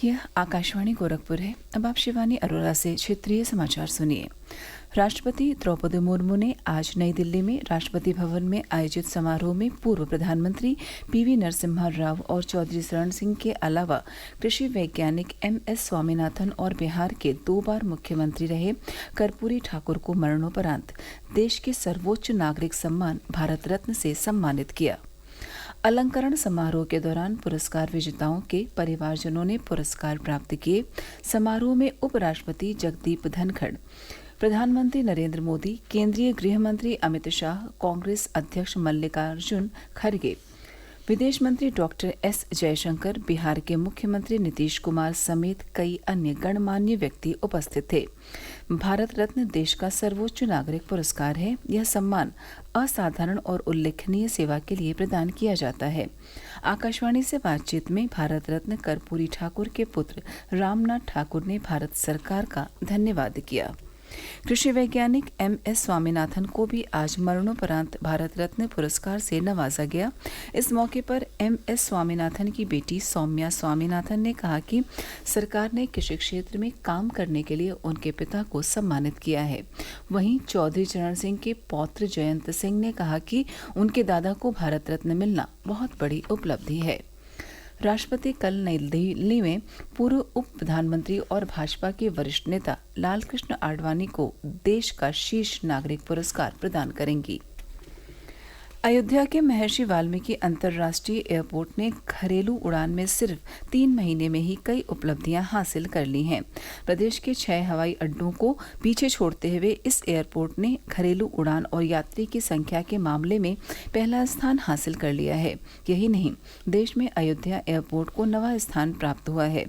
यह आकाशवाणी गोरखपुर है। अब आप शिवानी अरोरा से क्षेत्रीय समाचार सुनिए। राष्ट्रपति द्रौपदी मुर्मू ने आज नई दिल्ली में राष्ट्रपति भवन में आयोजित समारोह में पूर्व प्रधानमंत्री पीवी नरसिम्हा राव और चौधरी चरण सिंह के अलावा कृषि वैज्ञानिक एमएस स्वामीनाथन और बिहार के 2 बार मुख्यमंत्री रहे कर्पूरी ठाकुर को मरणोपरांत देश के सर्वोच्च नागरिक सम्मान भारत रत्न से सम्मानित किया। अलंकरण समारोह के दौरान पुरस्कार विजेताओं के परिवारजनों ने पुरस्कार प्राप्त किए। समारोह में उपराष्ट्रपति जगदीप धनखड़, प्रधानमंत्री नरेंद्र मोदी, केंद्रीय गृह मंत्री अमित शाह, कांग्रेस अध्यक्ष मल्लिकार्जुन खड़गे, विदेश मंत्री डॉक्टर एस जयशंकर, बिहार के मुख्यमंत्री नीतीश कुमार समेत कई अन्य गणमान्य व्यक्ति उपस्थित थे। भारत रत्न देश का सर्वोच्च नागरिक पुरस्कार है। यह सम्मान असाधारण और उल्लेखनीय सेवा के लिए प्रदान किया जाता है। आकाशवाणी से बातचीत में भारत रत्न कर्पूरी ठाकुर के पुत्र रामनाथ ठाकुर ने भारत सरकार का धन्यवाद किया। कृषि वैज्ञानिक एमएस स्वामीनाथन को भी आज मरणोपरांत भारत रत्न पुरस्कार से नवाजा गया। इस मौके पर एमएस स्वामीनाथन की बेटी सौम्या स्वामीनाथन ने कहा कि सरकार ने कृषि क्षेत्र में काम करने के लिए उनके पिता को सम्मानित किया है। वहीं चौधरी चरण सिंह के पौत्र जयंत सिंह ने कहा कि उनके दादा को भारत रत्न मिलना बहुत बड़ी उपलब्धि है। राष्ट्रपति कल नई दिल्ली में पूर्व उप प्रधानमंत्री और भाजपा के वरिष्ठ नेता लालकृष्ण आडवाणी को देश का शीर्ष नागरिक पुरस्कार प्रदान करेंगी। अयोध्या के महर्षि वाल्मीकि अंतर्राष्ट्रीय एयरपोर्ट ने घरेलू उड़ान में सिर्फ 3 महीने में ही कई उपलब्धियां हासिल कर ली हैं। प्रदेश के 6 हवाई अड्डों को पीछे छोड़ते हुए इस एयरपोर्ट ने घरेलू उड़ान और यात्री की संख्या के मामले में पहला स्थान हासिल कर लिया है। यही नहीं, देश में अयोध्या एयरपोर्ट को 9वां स्थान प्राप्त हुआ है।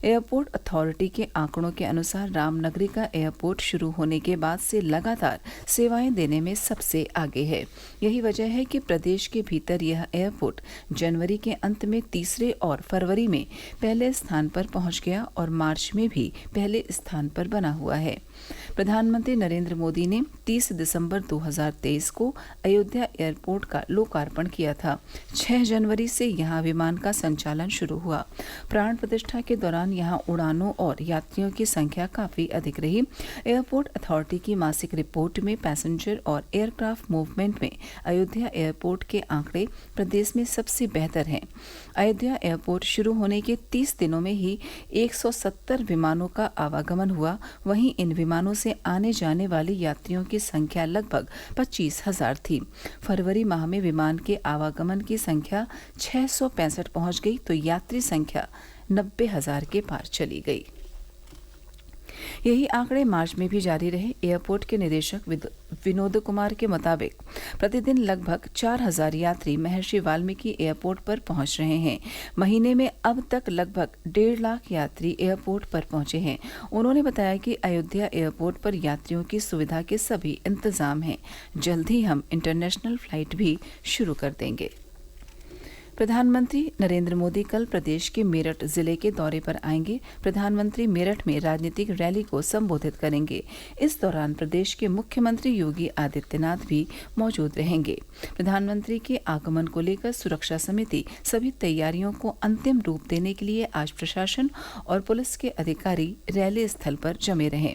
एयरपोर्ट अथॉरिटी के आंकड़ों के अनुसार रामनगरी का एयरपोर्ट शुरू होने के बाद से लगातार सेवाएं देने में सबसे आगे है। यही वजह है कि प्रदेश के भीतर यह एयरपोर्ट जनवरी के अंत में तीसरे और फरवरी में पहले स्थान पर पहुंच गया और मार्च में भी पहले स्थान पर बना हुआ है। प्रधानमंत्री नरेंद्र मोदी ने 30 दिसंबर 2023 को अयोध्या एयरपोर्ट का लोकार्पण किया था। 6 जनवरी से यहां विमान का संचालन शुरू हुआ। प्राण प्रतिष्ठा के दौरान यहां उड़ानों और यात्रियों की संख्या काफी अधिक रही। एयरपोर्ट अथॉरिटी की मासिक रिपोर्ट में पैसेंजर और एयरक्राफ्ट मूवमेंट में अयोध्या एयरपोर्ट के आंकड़े प्रदेश में सबसे बेहतर हैं। अयोध्या एयरपोर्ट शुरू होने के 30 दिनों में ही 170 विमानों का आवागमन हुआ। वहीं इन विमानों से आने जाने वाले यात्रियों की संख्या लगभग 25,000 थी। फरवरी माह में विमान के आवागमन की संख्या 665 पहुंच गई तो यात्री संख्या 90,000 के पार चली गई। यही आंकड़े मार्च में भी जारी रहे। एयरपोर्ट के निदेशक विनोद कुमार के मुताबिक प्रतिदिन लगभग 4,000 यात्री महर्षि वाल्मीकि एयरपोर्ट पर पहुंच रहे हैं। महीने में अब तक लगभग 1.5 लाख यात्री एयरपोर्ट पर पहुंचे हैं। उन्होंने बताया कि अयोध्या एयरपोर्ट पर यात्रियों की सुविधा के सभी इंतजाम हैं। जल्द ही हम इंटरनेशनल फ्लाइट भी शुरू कर देंगे। प्रधानमंत्री नरेंद्र मोदी कल प्रदेश के मेरठ जिले के दौरे पर आएंगे। प्रधानमंत्री मेरठ में राजनीतिक रैली को संबोधित करेंगे। इस दौरान प्रदेश के मुख्यमंत्री योगी आदित्यनाथ भी मौजूद रहेंगे। प्रधानमंत्री के आगमन को लेकर सुरक्षा समिति सभी तैयारियों को अंतिम रूप देने के लिए आज प्रशासन और पुलिस के अधिकारी रैली स्थल पर जमे रहे।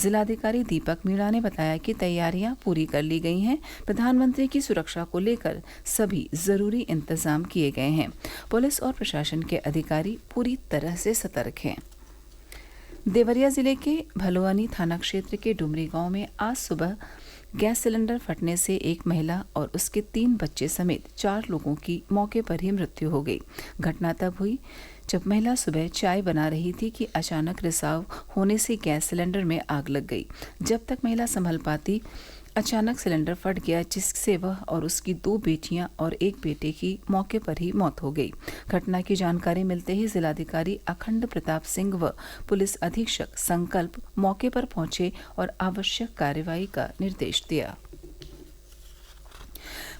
जिलाधिकारी दीपक मीणा ने बताया कि तैयारियां पूरी कर ली गई हैं। प्रधानमंत्री की सुरक्षा को लेकर सभी जरूरी इंतजाम किए गए हैं। पुलिस और प्रशासन के अधिकारी पूरी तरह से सतर्क हैं। देवरिया जिले के भलुआनी थाना क्षेत्र के डुमरी गांव में आज सुबह गैस सिलेंडर फटने से एक महिला और उसके 3 बच्चे समेत 4 लोगों की मौके पर ही मृत्यु हो गई। घटना तब हुई जब महिला सुबह चाय बना रही थी कि अचानक रिसाव होने से गैस सिलेंडर में आग लग गई। जब तक महिला संभल पाती अचानक सिलेंडर फट गया, जिससे वह और उसकी 2 बेटियां और 1 बेटे की मौके पर ही मौत हो गई। घटना की जानकारी मिलते ही जिलाधिकारी अखंड प्रताप सिंह व पुलिस अधीक्षक संकल्प मौके पर पहुंचे और आवश्यक कार्रवाई का निर्देश दिया।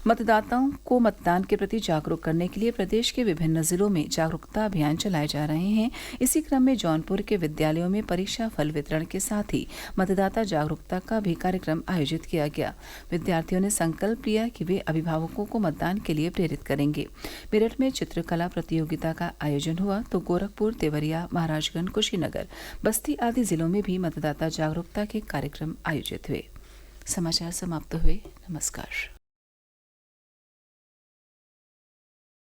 मतदाताओं को मतदान के प्रति जागरूक करने के लिए प्रदेश के विभिन्न जिलों में जागरूकता अभियान चलाए जा रहे हैं। इसी क्रम में जौनपुर के विद्यालयों में परीक्षा फल वितरण के साथ ही मतदाता जागरूकता का भी कार्यक्रम आयोजित किया गया। विद्यार्थियों ने संकल्प लिया कि वे अभिभावकों को मतदान के लिए प्रेरित करेंगे। मेरठ में चित्रकला प्रतियोगिता का आयोजन हुआ तो गोरखपुर, देवरिया, महाराजगंज, कुशीनगर, बस्ती आदि जिलों में भी मतदाता जागरूकता के कार्यक्रम आयोजित हुए। समाचार समाप्त हुए। नमस्कार।